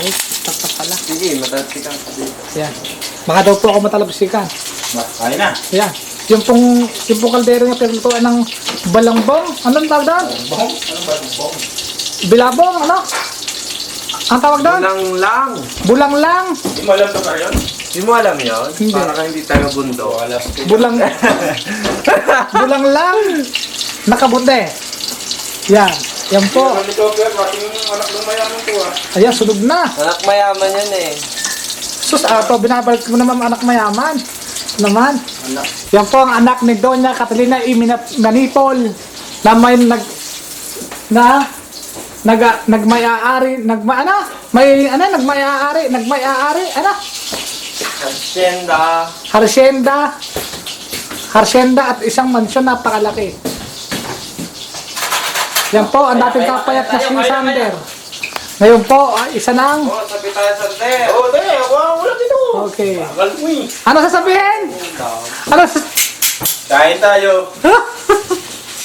Ay, taktak pala. Sige, matalapsikan. Yan. Baka daw po ako matalapsikan. Kaya na. Yan. Yung pong kaldero niya pinaglutuan ng balangbong. Anong tawag doon? Bong? Ano ba yung bong? Bilabong, ano? Ang tawag doon? Bulang lang. Bulang lang. Hindi mo alam ito ba yun? Hindi mo alam yun? Hindi. Para ka hindi tayo bundo. Bulang bulang lang. Nakabuti. Yan. Yan po. Ito, Pierre, bakit yung anak ng mayaman ko Ayan, sunog na. Anak mayaman yan eh. Sus, ato, binabalik mo naman anak mayaman. Naman. Anak. Yan po ang anak ni Doña Catalina E. Manipol na may nagmay-aari, ano? Hacienda at isang mansyon napakalaki. Yan po, ang dating kapayat na si Sander. Ngayon po, isa nang... Oo, sabi tayo sa te. Oo, te. Wala dito. Okay. Bagal mo eh. Ano sasabihin? Ano Kain tayo.